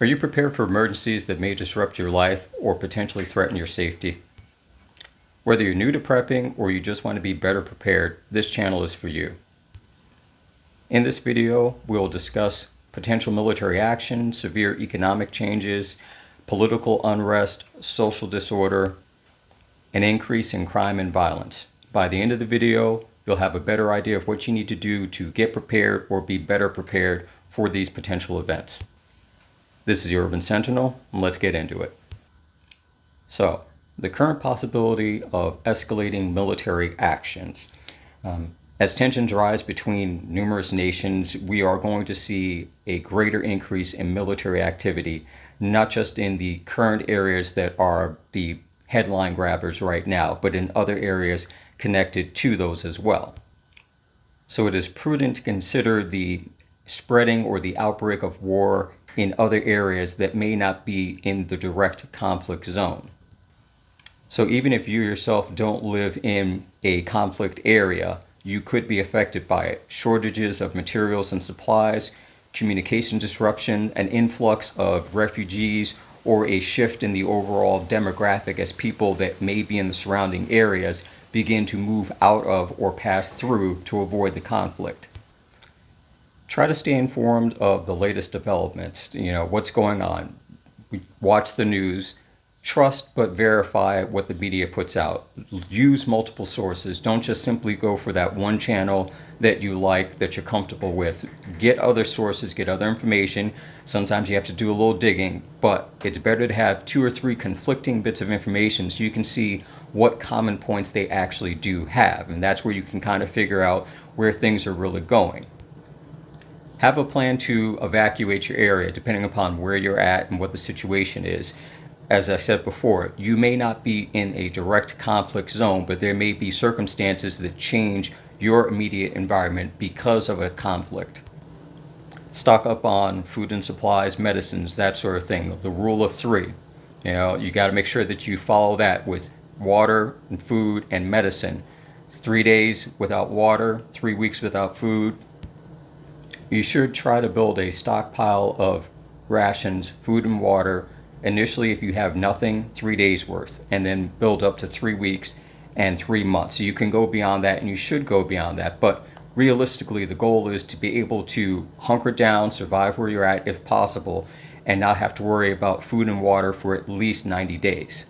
Are you prepared for emergencies that may disrupt your life or potentially threaten your safety? Whether you're new to prepping or you just want to be better prepared, this channel is for you. In this video, we'll discuss potential military action, severe economic changes, political unrest, social disorder, an increase in crime and violence. By the end of the video, you'll have a better idea of what you need to do to get prepared or be better prepared for these potential events. This is the Urban Sentinel, and let's get into it. So, the current possibility of escalating military actions. As tensions rise between numerous nations, we are going to see a greater increase in military activity, not just in the current areas that are the headline grabbers right now, but in other areas connected to those as well. So it is prudent to consider the spreading or the outbreak of war in other areas that may not be in the direct conflict zone. So even if you yourself don't live in a conflict area, you could be affected by it. Shortages of materials and supplies, communication disruption, an influx of refugees, or a shift in the overall demographic as people that may be in the surrounding areas begin to move out of or pass through to avoid the conflict. Try to stay informed of the latest developments, what's going on. Watch the news. Trust but verify what the media puts out. Use multiple sources. Don't just simply go for that one channel that you like, that you're comfortable with. Get other sources, get other information. Sometimes you have to do a little digging, but it's better to have 2 or 3 conflicting bits of information so you can see what common points they actually do have. And that's where you can kind of figure out where things are really going. Have a plan to evacuate your area depending upon where you're at and what the situation is. As I said before, you may not be in a direct conflict zone, but there may be circumstances that change your immediate environment because of a conflict. Stock up on food and supplies, medicines, that sort of thing. The rule of 3. You got to make sure that you follow that with water and food and medicine. 3 days without water, 3 weeks without food. You should try to build a stockpile of rations, food and water. Initially, if you have nothing, 3 days worth, and then build up to 3 weeks and 3 months. So you can go beyond that, and you should go beyond that. But realistically, the goal is to be able to hunker down, survive where you're at if possible, and not have to worry about food and water for at least 90 days.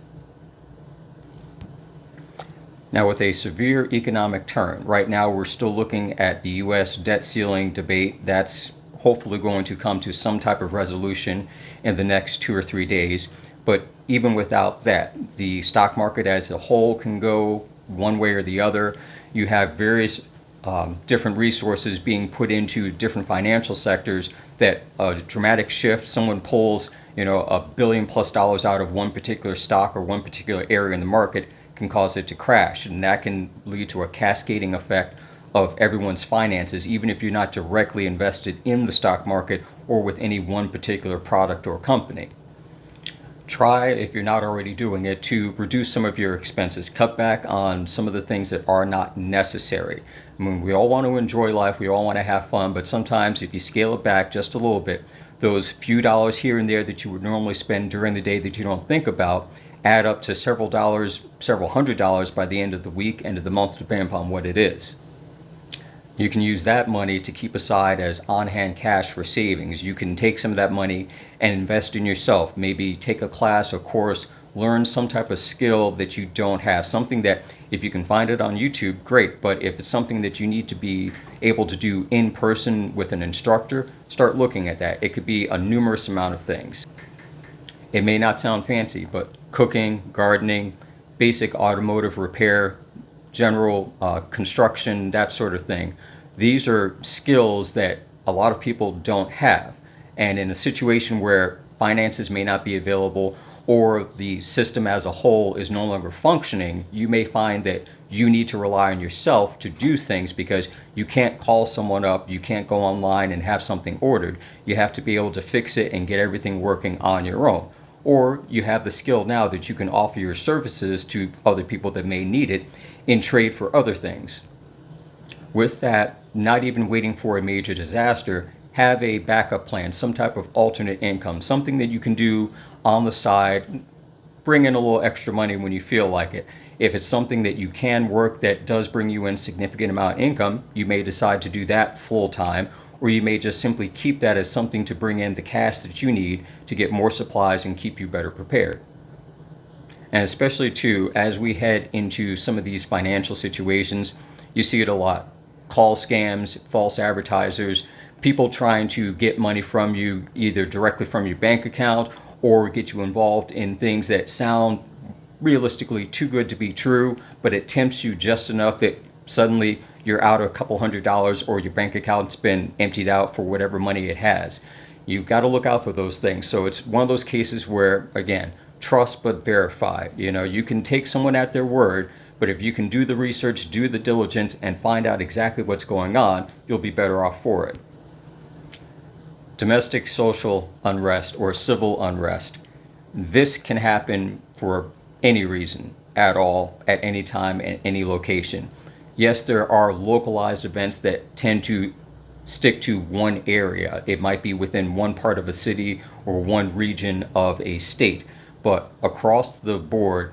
Now, with a severe economic turn, right now we're still looking at the U.S. debt ceiling debate. That's hopefully going to come to some type of resolution in the next 2 or 3 days. But even without that, the stock market as a whole can go one way or the other. You have various different resources being put into different financial sectors that a dramatic shift, someone pulls $1 billion+ out of one particular stock or one particular area in the market, can cause it to crash. And that can lead to a cascading effect of everyone's finances, even if you're not directly invested in the stock market or with any one particular product or company. Try, if you're not already doing it, to reduce some of your expenses. Cut back on some of the things that are not necessary. I mean, we all want to enjoy life, we all want to have fun, but sometimes if you scale it back just a little bit, those few dollars here and there that you would normally spend during the day that you don't think about add up to several dollars, several $100s by the end of the week, end of the month, depending upon what it is. You can use that money to keep aside as on-hand cash for savings. You can take some of that money and invest in yourself. Maybe take a class or course, learn some type of skill that you don't have. Something that if you can find it on YouTube, great. But if it's something that you need to be able to do in person with an instructor, start looking at that. It could be a numerous amount of things. It may not sound fancy, but cooking, gardening, basic automotive repair, general construction, that sort of thing. These are skills that a lot of people don't have. And in a situation where finances may not be available or the system as a whole is no longer functioning, you may find that you need to rely on yourself to do things because you can't call someone up, you can't go online and have something ordered. You have to be able to fix it and get everything working on your own. Or you have the skill now that you can offer your services to other people that may need it in trade for other things. With that, not even waiting for a major disaster, have a backup plan, some type of alternate income, something that you can do on the side, bring in a little extra money when you feel like it. If it's something that you can work that does bring you in significant amount of income, you may decide to do that full time, or you may just simply keep that as something to bring in the cash that you need to get more supplies and keep you better prepared. And especially too, as we head into some of these financial situations, you see it a lot. Call scams, false advertisers, people trying to get money from you either directly from your bank account or get you involved in things that sound realistically too good to be true, but it tempts you just enough that suddenly you're out a couple $100 or your bank account's been emptied out for whatever money it has. You've got to look out for those things. So it's one of those cases where, again, trust but verify. You can take someone at their word, but if you can do the research, do the diligence, and find out exactly what's going on, you'll be better off for it. Domestic social unrest or civil unrest. This can happen for any reason at all, at any time, at any location. Yes, there are localized events that tend to stick to one area. It might be within one part of a city or one region of a state. But across the board,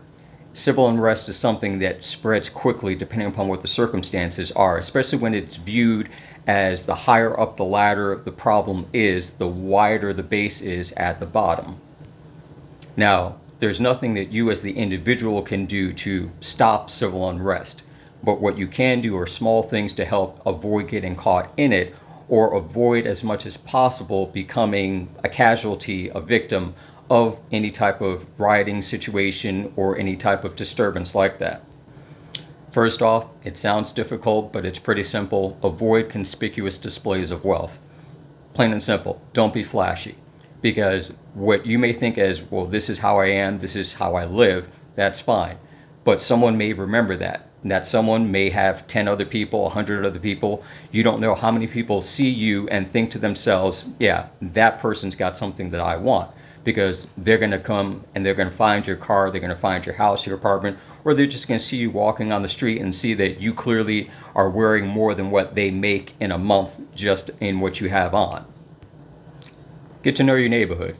civil unrest is something that spreads quickly depending upon what the circumstances are, especially when it's viewed as the higher up the ladder the problem is, the wider the base is at the bottom. Now, there's nothing that you as the individual can do to stop civil unrest, but what you can do are small things to help avoid getting caught in it or avoid as much as possible becoming a casualty, a victim of any type of rioting situation or any type of disturbance like that. First off, it sounds difficult, but it's pretty simple. Avoid conspicuous displays of wealth. Plain and simple. Don't be flashy. Because what you may think as, well, this is how I am, this is how I live, that's fine. But someone may remember that. And that someone may have 10 other people, 100 other people. You don't know how many people see you and think to themselves, yeah, that person's got something that I want. Because they're going to come and they're going to find your car, they're going to find your house, your apartment, or they're just going to see you walking on the street and see that you clearly are wearing more than what they make in a month just in what you have on. Get to know your neighborhood.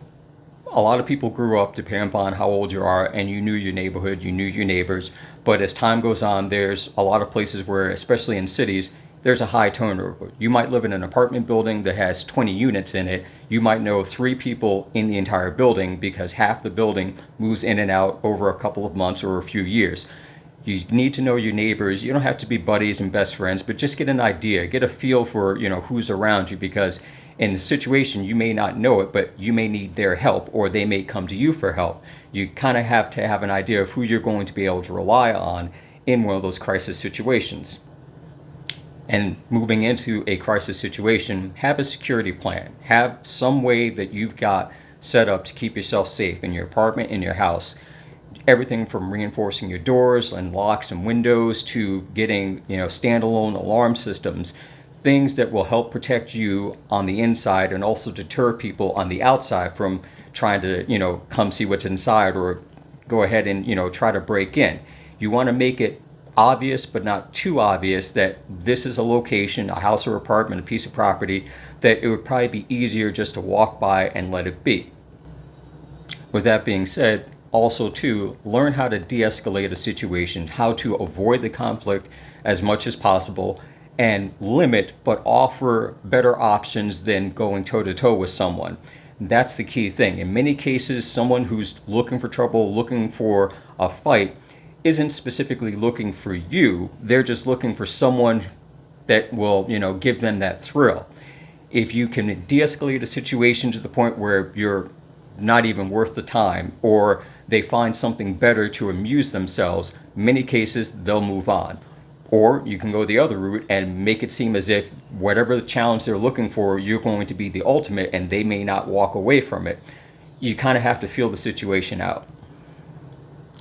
A lot of people grew up, depending upon how old you are, and you knew your neighborhood, you knew your neighbors. But as time goes on, there's a lot of places where, especially in cities, there's a high turnover. You might live in an apartment building that has 20 units in it. You might know 3 people in the entire building because half the building moves in and out over a couple of months or a few years. You need to know your neighbors. You don't have to be buddies and best friends, but just get an idea, get a feel for, who's around you, because in the situation you may not know it, but you may need their help or they may come to you for help. You kind of have to have an idea of who you're going to be able to rely on in one of those crisis situations. And moving into a crisis situation, have a security plan. Have some way that you've got set up to keep yourself safe in your apartment, in your house. Everything from reinforcing your doors and locks and windows to getting, standalone alarm systems. Things that will help protect you on the inside and also deter people on the outside from trying to, come see what's inside or go ahead and, try to break in. You want to make it obvious, but not too obvious, that this is a location, a house or apartment, a piece of property, that it would probably be easier just to walk by and let it be. With that being said, also too, learn how to de-escalate a situation, how to avoid the conflict as much as possible, and limit but offer better options than going toe-to-toe with someone. That's the key thing. In many cases, someone who's looking for trouble, looking for a fight, isn't specifically looking for you. They're just looking for someone that will, give them that thrill. If you can de-escalate a situation to the point where you're not even worth the time, or they find something better to amuse themselves, in many cases they'll move on. Or you can go the other route and make it seem as if whatever the challenge they're looking for, you're going to be the ultimate and they may not walk away from it. You kind of have to feel the situation out.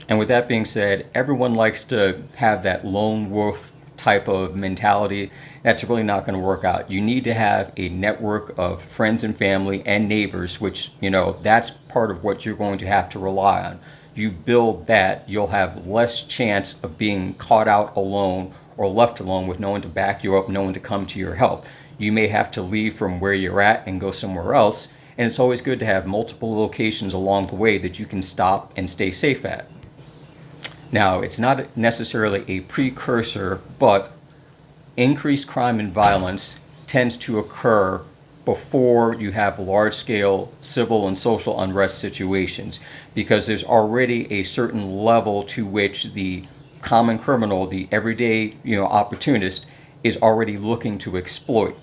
And with that being said, everyone likes to have that lone wolf type of mentality. That's really not going to work out. You need to have a network of friends and family and neighbors, which, that's part of what you're going to have to rely on. You build that, you'll have less chance of being caught out alone or left alone with no one to back you up, no one to come to your help. you may have to leave from where you're at and go somewhere else. And it's always good to have multiple locations along the way that you can stop and stay safe at. Now, it's not necessarily a precursor, but increased crime and violence tends to occur before you have large-scale civil and social unrest situations, because there's already a certain level to which the common criminal, the everyday, opportunist, is already looking to exploit.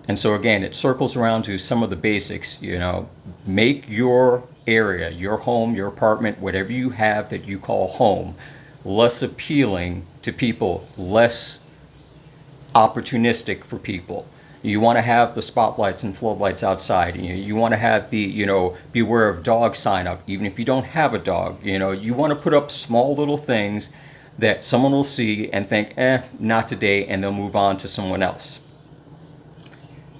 And so again, it circles around to some of the basics. Make your area, your home, your apartment, whatever you have that you call home, less appealing to people, less opportunistic for people. You want to have the spotlights and floodlights outside. You want to have the, beware of dog sign up, even if you don't have a dog. You want to put up small little things that someone will see and think, not today, and they'll move on to someone else.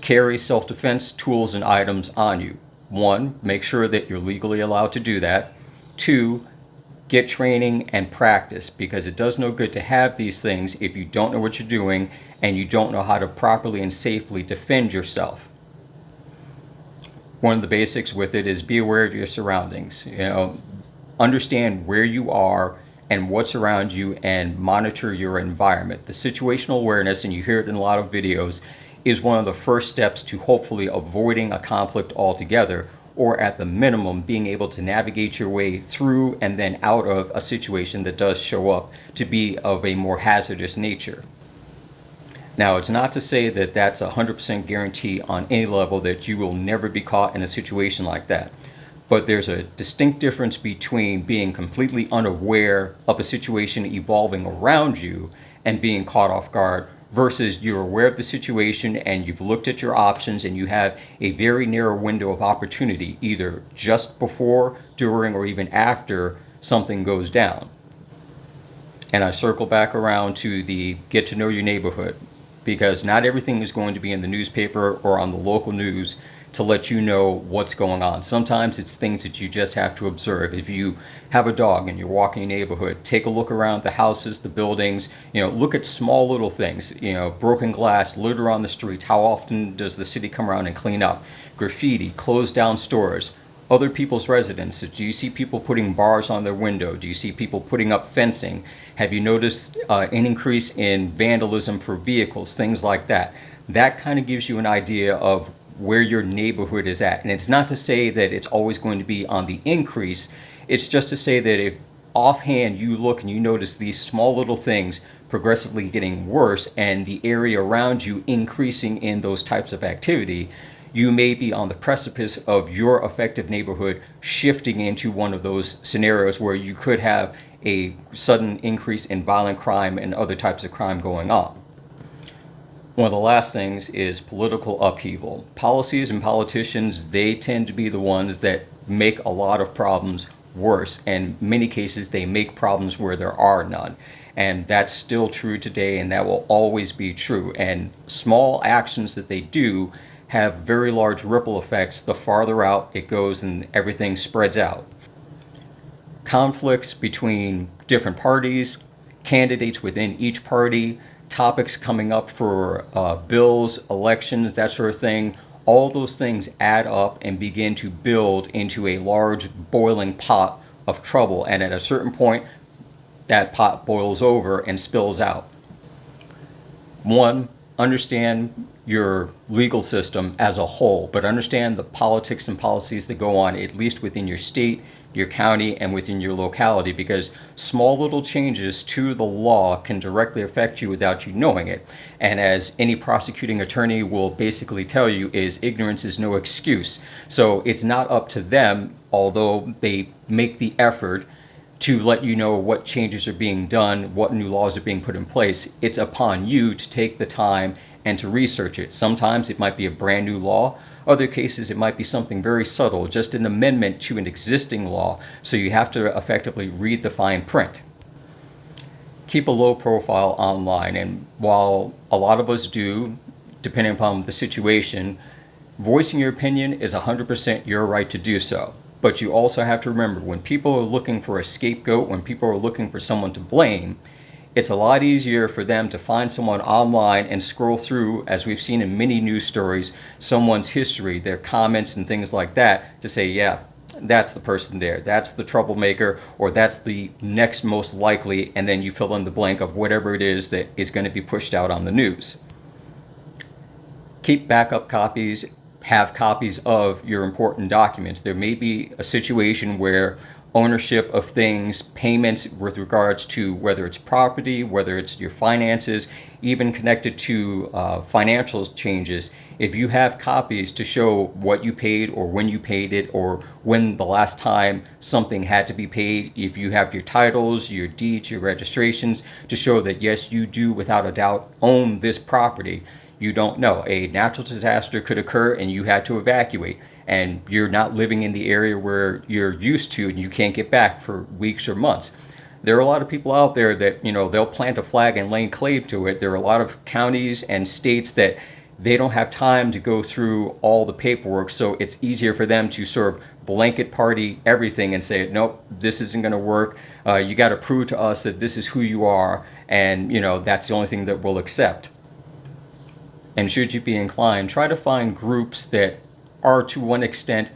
Carry self-defense tools and items on you. 1, make sure that you're legally allowed to do that. 2, get training and practice, because it does no good to have these things if you don't know what you're doing and you don't know how to properly and safely defend yourself. One of the basics with it is be aware of your surroundings. Understand where you are and what's around you, and monitor your environment. The situational awareness, and you hear it in a lot of videos, is one of the first steps to hopefully avoiding a conflict altogether, or at the minimum being able to navigate your way through and then out of a situation that does show up to be of a more hazardous nature. Now, it's not to say that that's a 100% guarantee on any level that you will never be caught in a situation like that. But there's a distinct difference between being completely unaware of a situation evolving around you and being caught off guard, versus you're aware of the situation and you've looked at your options and you have a very narrow window of opportunity, either just before, during, or even after something goes down. And I circle back around to the get to know your neighborhood, because not everything is going to be in the newspaper or on the local news to let you know what's going on. Sometimes it's things that you just have to observe. If you have a dog and you're walking a neighborhood, take a look around the houses, the buildings, look at small little things, broken glass, litter on the streets. How often does the city come around and clean up? Graffiti, closed down stores, other people's residences. Do you see people putting bars on their window? Do you see people putting up fencing? Have you noticed an increase in vandalism for vehicles, things like that? That kind of gives you an idea of where your neighborhood is at. And it's not to say that it's always going to be on the increase. It's just to say that if offhand you look and you notice these small little things progressively getting worse and the area around you increasing in those types of activity, you may be on the precipice of your affected neighborhood shifting into one of those scenarios where you could have a sudden increase in violent crime and other types of crime going on. One of the last things is political upheaval. Policies and politicians, they tend to be the ones that make a lot of problems worse. And in many cases, they make problems where there are none. And that's still true today, and that will always be true. And small actions that they do have very large ripple effects the farther out it goes and everything spreads out. Conflicts between different parties, candidates within each party, topics coming up for bills, elections, that sort of thing, all those things add up and begin to build into a large boiling pot of trouble. And at a certain point, that pot boils over and spills out. 1, understand your legal system as a whole, but understand the politics and policies that go on, at least within your state, your county, and within your locality, because small little changes to the law can directly affect you without you knowing it. And as any prosecuting attorney will basically tell you, is ignorance is no excuse. So it's not up to them, although they make the effort to let you know what changes are being done, what new laws are being put in place. It's upon you to take the time and to research it. Sometimes it might be a brand new law. Other cases, it might be something very subtle, just an amendment to an existing law, so you have to effectively read the fine print. Keep a low profile online, and while a lot of us do, depending upon the situation, voicing your opinion is 100% your right to do so. But you also have to remember, when people are looking for a scapegoat, when people are looking for someone to blame, it's a lot easier for them to find someone online and scroll through, as we've seen in many news stories, someone's history, their comments and things like that, to say, yeah, that's the person there, that's the troublemaker, or that's the next most likely, and then you fill in the blank of whatever it is that is going to be pushed out on the news. Keep backup copies, have copies of your important documents. There may be a situation where ownership of things, payments with regards to whether it's property, whether it's your finances, even connected to financial changes. If you have copies to show what you paid or when you paid it or when the last time something had to be paid, if you have your titles, your deeds, your registrations to show that yes, you do without a doubt own this property. You don't know. A natural disaster could occur and you had to evacuate, and you're not living in the area where you're used to and you can't get back for weeks or months. There are a lot of people out there that, they'll plant a flag and lay claim to it. There are a lot of counties and states that they don't have time to go through all the paperwork, so it's easier for them to sort of blanket party everything and say, nope, this isn't going to work. You got to prove to us that this is who you are, and that's the only thing that we'll accept. And should you be inclined, try to find groups that are to one extent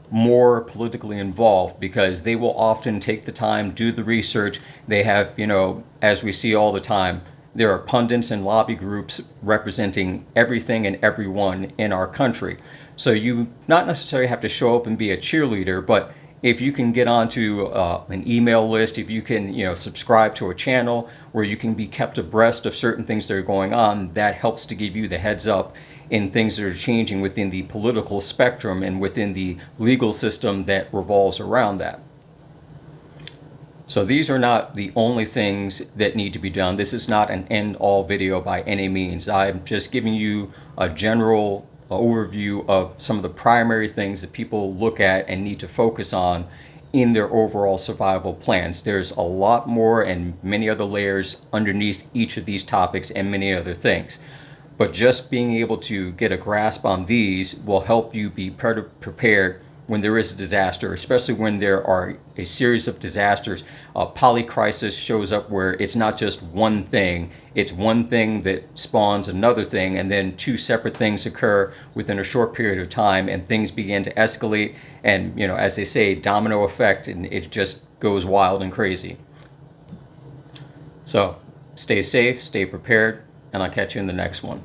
more politically involved, because they will often take the time, do the research. They have, as we see all the time, there are pundits and lobby groups representing everything and everyone in our country. So you not necessarily have to show up and be a cheerleader, but if you can get onto an email list, if you can, subscribe to a channel where you can be kept abreast of certain things that are going on, that helps to give you the heads up in things that are changing within the political spectrum and within the legal system that revolves around that. So these are not the only things that need to be done. This is not an end-all video by any means. I'm just giving you a general overview of some of the primary things that people look at and need to focus on in their overall survival plans. There's a lot more and many other layers underneath each of these topics and many other things. But just being able to get a grasp on these will help you be prepared when there is a disaster, especially when there are a series of disasters. Polycrisis shows up where it's not just one thing, it's one thing that spawns another thing, and then two separate things occur within a short period of time, and things begin to escalate, and as they say, domino effect, and it just goes wild and crazy. So stay safe, stay prepared, and I'll catch you in the next one.